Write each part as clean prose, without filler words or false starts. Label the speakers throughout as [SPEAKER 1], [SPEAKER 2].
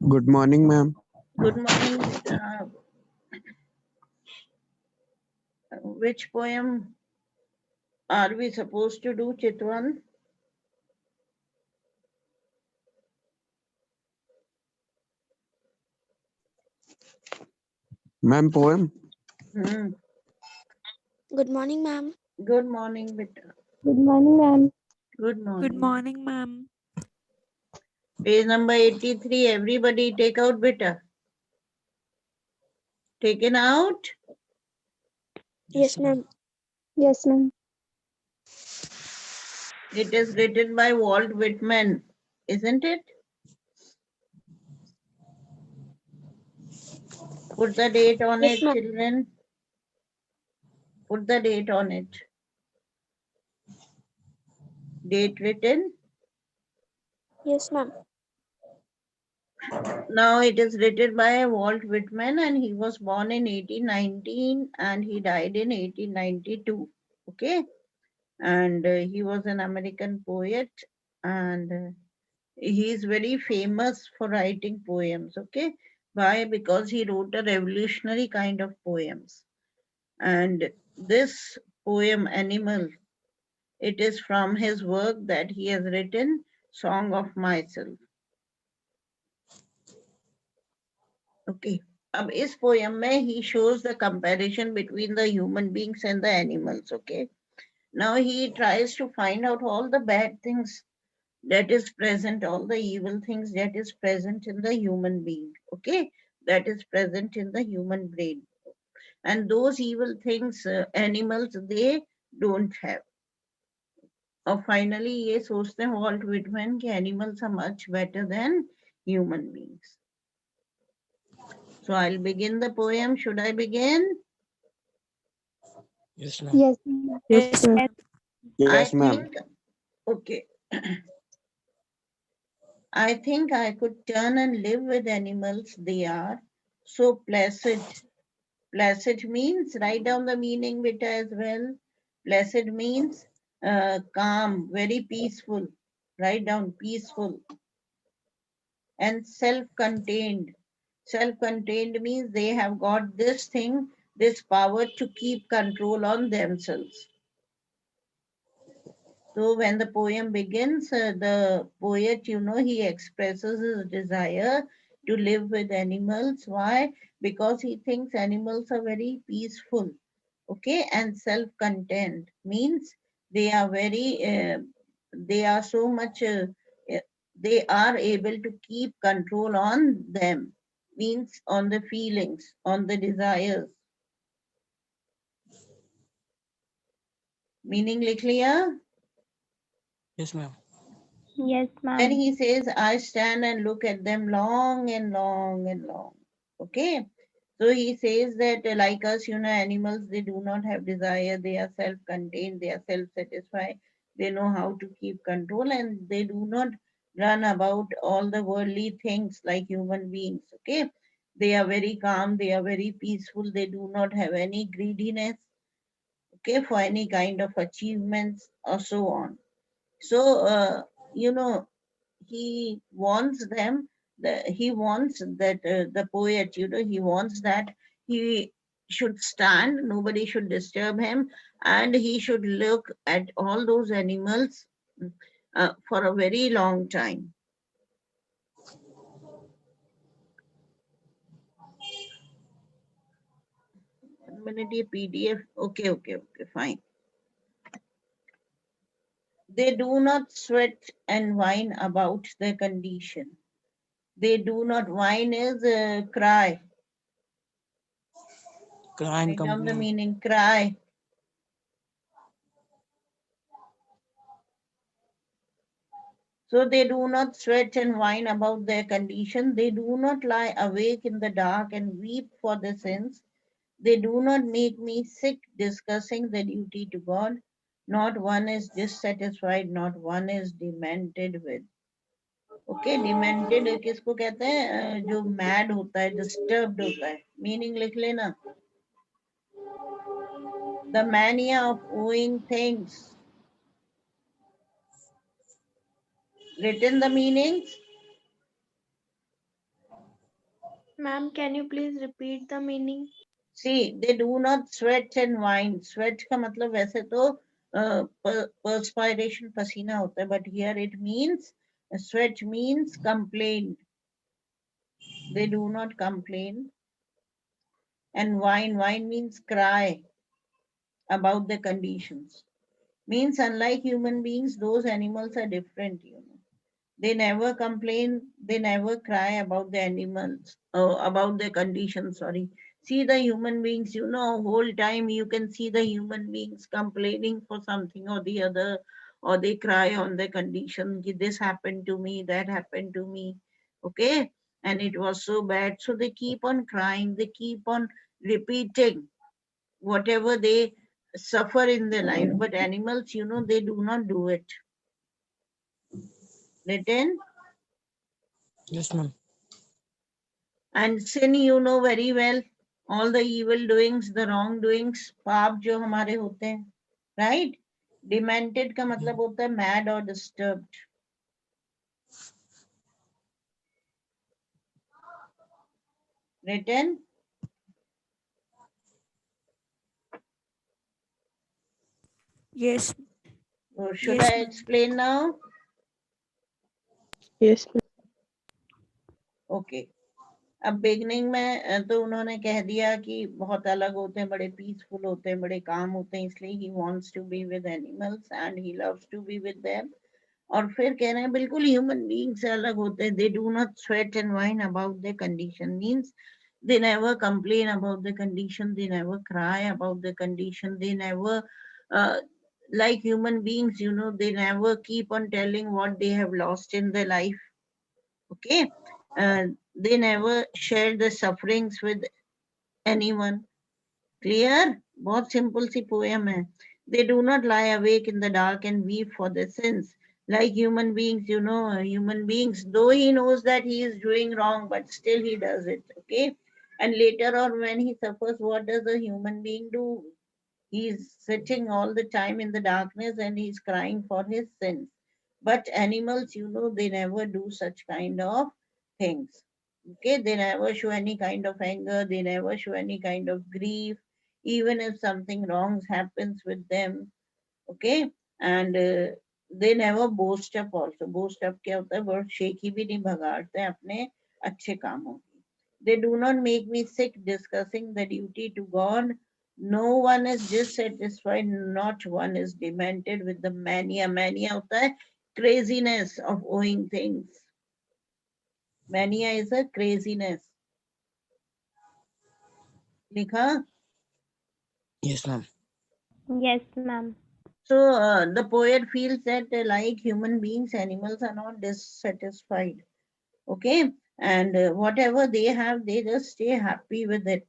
[SPEAKER 1] Good morning, ma'am.
[SPEAKER 2] Good morning. Which poem are we supposed to do, Chitwan?
[SPEAKER 1] Ma'am, poem.
[SPEAKER 2] Hmm.
[SPEAKER 3] Good morning, ma'am.
[SPEAKER 2] Good morning, beta.
[SPEAKER 4] Good morning, ma'am.
[SPEAKER 2] Good
[SPEAKER 5] Good
[SPEAKER 2] morning.
[SPEAKER 5] morning, ma'am.
[SPEAKER 2] Page number 83. Everybody take out, beta. Taken out?
[SPEAKER 3] Yes, ma'am.
[SPEAKER 4] Yes, ma'am.
[SPEAKER 2] It is written by Walt Whitman, isn't it? Put the date on
[SPEAKER 3] Yes,
[SPEAKER 2] it,
[SPEAKER 3] ma'am.
[SPEAKER 2] children. Put the date on it. Date written.
[SPEAKER 3] Yes, ma'am.
[SPEAKER 2] Now it is written by Walt Whitman and he was born in 1819 and he died in 1892. Okay. And he was an American poet and he is very famous for writing poems. Okay. Why? Because he wrote a revolutionary kind of poems. And this poem, Animal, it is from his work that he has written, Song of Myself. Okay. अब इस poem में he shows the comparison between the human beings and the animals. Okay. Now he tries to find out all the bad things that is present, all the evil things that is present in the human being. Okay. That is present in the human brain. And those evil things, animals, they don't have. और finally ये सोचते हैं Walt Whitman कि animals are much better than human beings. So I'll begin the poem. Should I begin?
[SPEAKER 4] Yes, ma'am. Yes,
[SPEAKER 5] Yes,
[SPEAKER 4] ma'am.
[SPEAKER 5] ma'am.
[SPEAKER 2] I
[SPEAKER 1] Yes, ma'am.
[SPEAKER 2] think, okay. I think I could turn and live with animals. They are so placid. Placid means, write down the meaning beta as well. Placid means calm, very peaceful. Write down peaceful. And self-contained. Self-contained means they have got this thing, this power to keep control on themselves. So when the poem begins, the poet, he expresses his desire to live with animals. Why? Because he thinks animals are very peaceful. Okay, and self-content means they are very, they are so much, they are able to keep control on them. Means on the feelings, on the desires. Meaning लिख लिया?
[SPEAKER 4] Yes, ma'am. Yes,
[SPEAKER 2] Then
[SPEAKER 4] ma'am.
[SPEAKER 2] he says, I stand and look at them long and long and long. Okay. So he says that like us, animals, they do not have desire. They are self-contained. They are self-satisfied. They know how to keep control and they do not run about all the worldly things like human beings. Okay. They are very calm. They are very peaceful. They do not have any greediness. Okay. For any kind of achievements or so on. So, he wants them, he wants that the poet, he wants that he should stand, nobody should disturb him, and he should look at all those animals for a very long time. One minute, PDF. Okay, fine. They do not sweat and whine about their condition. They do not whine is cry.
[SPEAKER 4] Cry and
[SPEAKER 2] Write down the
[SPEAKER 4] complain.
[SPEAKER 2] meaning, cry. So they do not sweat and whine about their condition. They do not lie awake in the dark and weep for their sins. They do not make me sick discussing the duty to God. Not one is dissatisfied, not one is demented with. Okay, demented किसको कहते हैं जो mad होता है, disturbed होता है. Meaning लिख लेना. The mania of owing things. Written the meanings.
[SPEAKER 3] Ma'am, can you please repeat the meaning?
[SPEAKER 2] See, they do not sweat and whine. Sweat का मतलब वैसे तो perspiration पसीना होता है, but here it means sweat means complain. They do not complain. And whine means cry about the conditions. Means unlike human beings, those animals are different, you know. They never complain, they never cry about the animals, about the conditions, sorry. See the human beings, you know, whole time you can see the human beings complaining for something or the other, or they cry on the condition, "Ki this happened to me, that happened to me, okay? And it was so bad." So they keep on crying, they keep on repeating whatever they suffer in their life. But animals, you know, they do not do it. Written.
[SPEAKER 4] Yes, ma'am.
[SPEAKER 2] And sin, you know very well, all the evil doings, the wrong doings, पाप जो हमारे होते हैं, right? Demented का मतलब होता है mad or disturbed. Written.
[SPEAKER 3] Yes.
[SPEAKER 2] Or should
[SPEAKER 3] Yes,
[SPEAKER 2] I
[SPEAKER 3] ma'am.
[SPEAKER 2] explain now?
[SPEAKER 4] Yes, ma'am.
[SPEAKER 2] Okay. अब बिगनिंग में तो उन्होंने कह दिया कि बहुत अलग होते हैं, बड़े पीसफुल होते हैं, बड़े काम होते हैं, इसलिए he wants to be with animals and he loves to be with them. और फिर कह रहे हैं बिल्कुल ह्यूमन बीइंग से अलग होते हैं. They do not sweat and whine about their condition. Means they never complain about the condition, they never cry about the condition, they never like human beings, you know, they never keep on telling what they have lost in their life. Okay. They never share the sufferings with anyone. Clear? बहुत simple सी poem है. They do not lie awake in the dark and weep for their sins. Like human beings, you know, human beings, though he knows that he is doing wrong, but still he does it, okay? And later on when he suffers, what does a human being do? He's sitting all the time in the darkness and he's crying for his sins. But animals, you know, they never do such kind of things. Okay, they never show any kind of anger, they never show any kind of grief, even if something wrong happens with them. Okay, and they never boast up also. Boast up क्या होता है? Word shaky भी नहीं भगाड़ते हैं अपने अच्छे कामों की. They do not make me sick discussing the duty to God. No one is dissatisfied, not one is demented with the mania. Mania होता है craziness of owing things. Mania is a craziness. लिखा?
[SPEAKER 4] Yes, ma'am.
[SPEAKER 3] Yes, ma'am.
[SPEAKER 2] So the poet feels that like human beings, animals are not dissatisfied. Okay, and whatever they have, they just stay happy with it.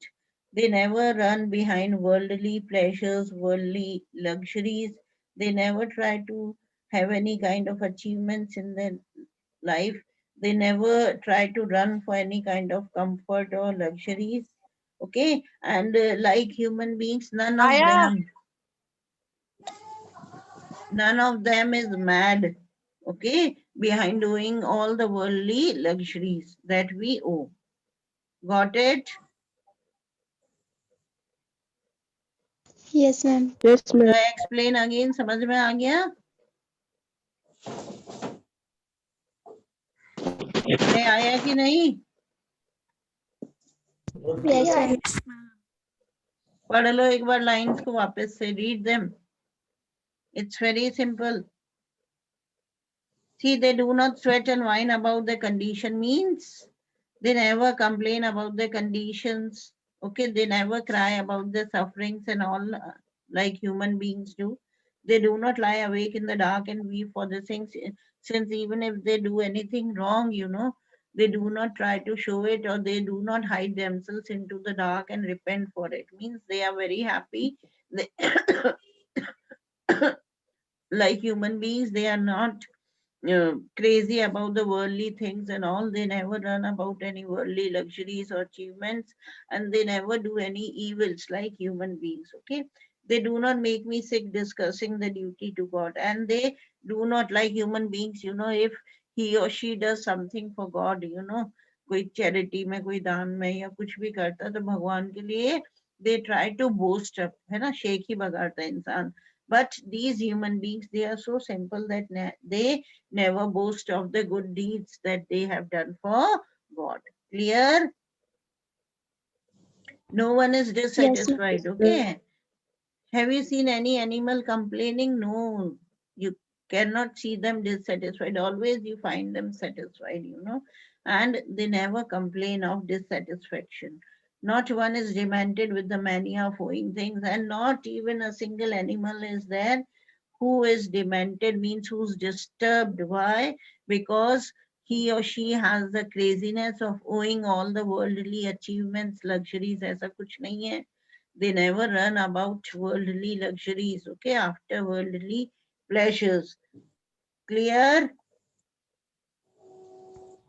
[SPEAKER 2] They never run behind worldly pleasures, worldly luxuries. They never try to have any kind of achievements in their life. They never try to run for any kind of comfort or luxuries. Okay, and like human beings, none of them is mad. Okay, behind doing all the worldly luxuries that we owe. Got it?
[SPEAKER 4] Yes, ma'am. Yes,
[SPEAKER 2] Should
[SPEAKER 4] ma'am.
[SPEAKER 2] I explain again? समझ में आ गया? अरे आया कि नहीं?
[SPEAKER 4] Yes, ma'am.
[SPEAKER 3] Yes, ma'am.
[SPEAKER 2] पढ़ लो एक बार lines को वापस से. Read them. It's very simple. See, they do not sweat and whine about the condition. Means they never complain about the conditions. Okay, they never cry about the sufferings and all like human beings do. They do not lie awake in the dark and weep for the things, since even if they do anything wrong, you know, they do not try to show it, or they do not hide themselves into the dark and repent for it. Means they are very happy. They like human beings, they are not crazy about the worldly things and all. They never run about any worldly luxuries or achievements, and they never do any evils like human beings. Okay, they do not make me sick discussing the duty to God, and they do not like human beings, you know, if he or she does something for God, you know, कोई charity में, कोई दान में या कुछ भी करता है तो भगवान के लिए they try to boast up, है ना, शेख ही बगाड़ता है इंसान. But these human beings, they are so simple that they never boast of the good deeds that they have done for God. Clear? No one is dissatisfied, okay? Have you seen any animal complaining? No, you cannot see them dissatisfied. Always you find them satisfied, you know, and they never complain of dissatisfaction. Not one is demented with the mania of owing things, and not even a single animal is there who is demented, means who's disturbed. Why? Because he or she has the craziness of owing all the worldly achievements, luxuries. ऐसा कुछ नहीं है. They never run about worldly luxuries, okay, after worldly pleasures. Clear?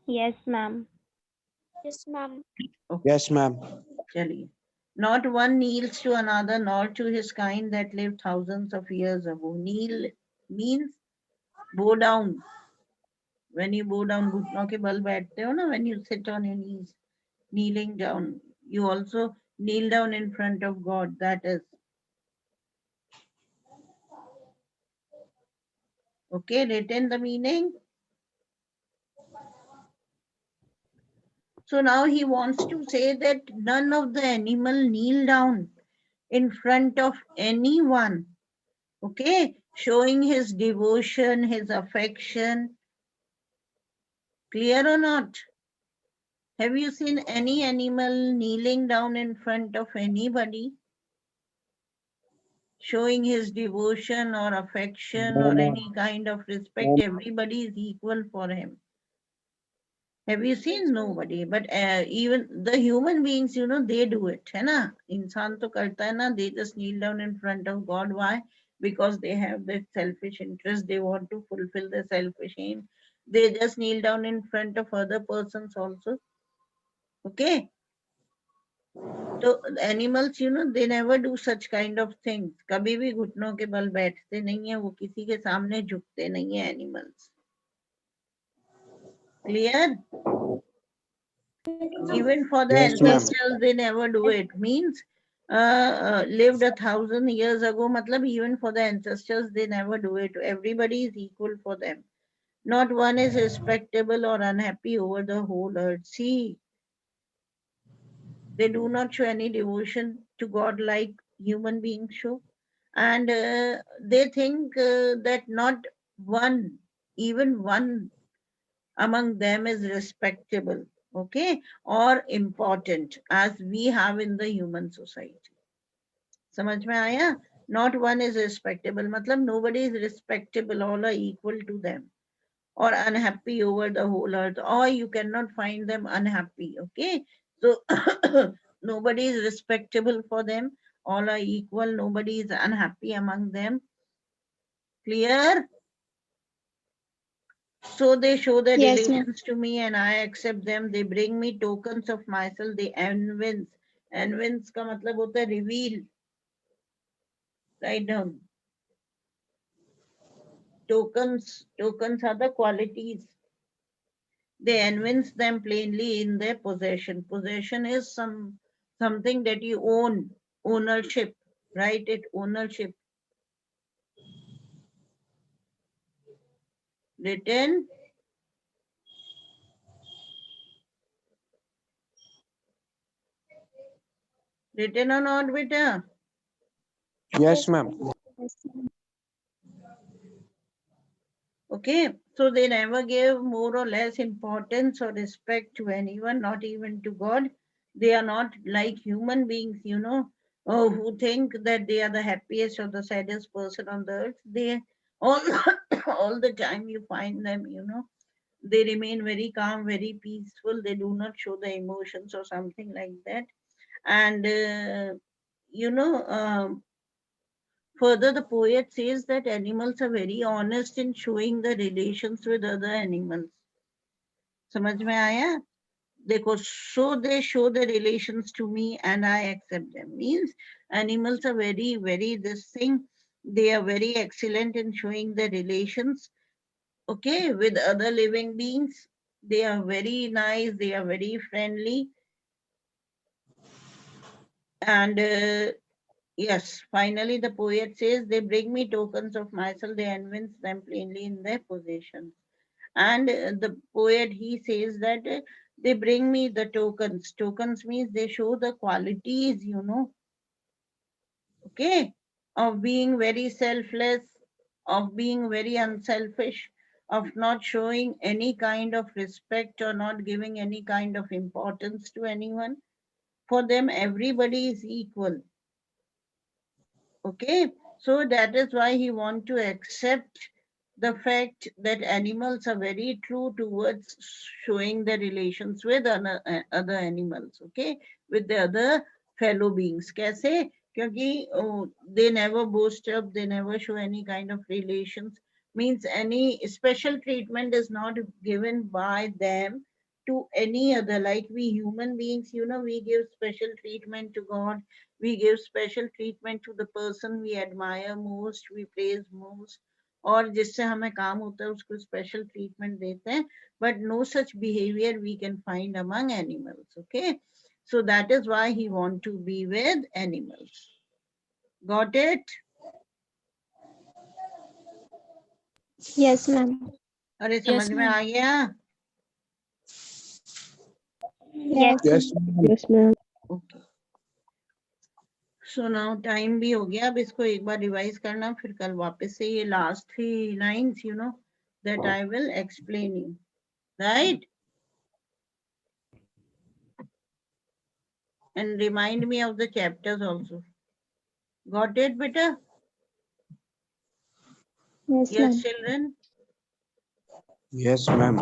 [SPEAKER 3] Yes, ma'am.
[SPEAKER 1] Yes, ma'am.
[SPEAKER 4] Yes, ma'am.
[SPEAKER 2] Chaliye. Not one kneels to another, nor to his kind that lived thousands of years ago. Kneel means bow down. When you bow down, घुटनों के बल बैठते हो ना, when you sit on your knees, kneeling down, you also kneel down in front of God. That is. Okay, written the meaning. So now he wants to say that none of the animal kneel down in front of anyone. Okay, showing his devotion, his affection. Clear or not? Have you seen any animal kneeling down in front of anybody? Showing his devotion or affection
[SPEAKER 4] No,
[SPEAKER 2] or
[SPEAKER 4] ma'am.
[SPEAKER 2] any kind of respect, everybody is equal for him. Have you seen? Nobody. But even the human beings, you know, they do it. है ना? इंसान तो करता है ना. They just kneel down in front of God. Why? Because they have that selfish interest. They want to fulfill their selfish aim. They just kneel down in front of other persons also. Okay? So animals, you know, they never do such kind of things. कभी भी घुटनों के बल बैठते नहीं है. वो किसी के सामने झुकते नहीं है animals. Clear? Even for the
[SPEAKER 4] Yes, ma'am.
[SPEAKER 2] ancestors, they never do it. Means lived 1,000 years ago, matlab even for the ancestors, they never do it. Everybody is equal for them. Not one is respectable or unhappy over the whole earth. See, they do not show any devotion to God like human beings show. And they think that not one, even one among them is respectable, okay, or important as we have in the human society. समझ में आया? Not one is respectable, मतलब nobody is respectable, all are equal to them, or unhappy over the whole earth, or you cannot find them unhappy, okay? So nobody is respectable for them, all are equal, nobody is unhappy among them. Clear? So they show their
[SPEAKER 1] Yes, ma'am.
[SPEAKER 2] relations to me and I accept them. They bring me tokens of myself. They evince. Evince का मतलब होता है reveal. Write down. Tokens. Tokens are the qualities. They evince them plainly in their possession. Possession is something that you own. Ownership. Write it. Ownership. Written. Written or not, beta?
[SPEAKER 4] Yes, ma'am.
[SPEAKER 1] Yes, ma'am.
[SPEAKER 2] Okay, so they never gave more or less importance or respect to anyone, not even to God. They are not like human beings, you know, who think that they are the happiest or the saddest person on the earth. They all, all the time you find them, you know, they remain very calm, very peaceful. They do not show the emotions or something like that. And, you know, further, the poet says that animals are very honest in showing the relations with other animals. समझ में आया? देखो, so they show the relations to me and I accept them. Means animals are very this thing. They are very excellent in showing the relations, okay, with other living beings. They are very nice. They are very friendly. And yes, finally the poet says, they bring me tokens of myself. They evince them plainly in their possessions. And the poet, he says that they bring me the tokens. Tokens means they show the qualities, okay, of being very selfless, of being very unselfish, of not showing any kind of respect or not giving any kind of importance to anyone. For them, everybody is equal. Okay, so that is why he want to accept the fact that animals are very true towards showing their relations with other animals, okay, with the other fellow beings. Kaise? Kyunki they never boast up, they never show any kind of relations, means any special treatment is not given by them to any other. Like we human beings, we give special treatment to God, we give special treatment to the person we admire most, we praise most, और जिससे हमें काम होता है उसको special treatment देते हैं, but no such behavior we can find among animals. Okay, so that is why he want to be with animals. Got it?
[SPEAKER 3] Yes, ma'am.
[SPEAKER 2] अरे समझ में आ गया?
[SPEAKER 3] Yes.
[SPEAKER 4] Yes, ma'am.
[SPEAKER 3] Yes, ma'am.
[SPEAKER 2] Okay. So now time भी हो गया, अब इसको एक बार रिवाइज करना, फिर कल वापस से ये last 3 lines, that I will explain you, right? And remind me of the chapters also. Got it, beta?
[SPEAKER 3] Yes,
[SPEAKER 2] Yes, children?
[SPEAKER 4] Yes, ma'am.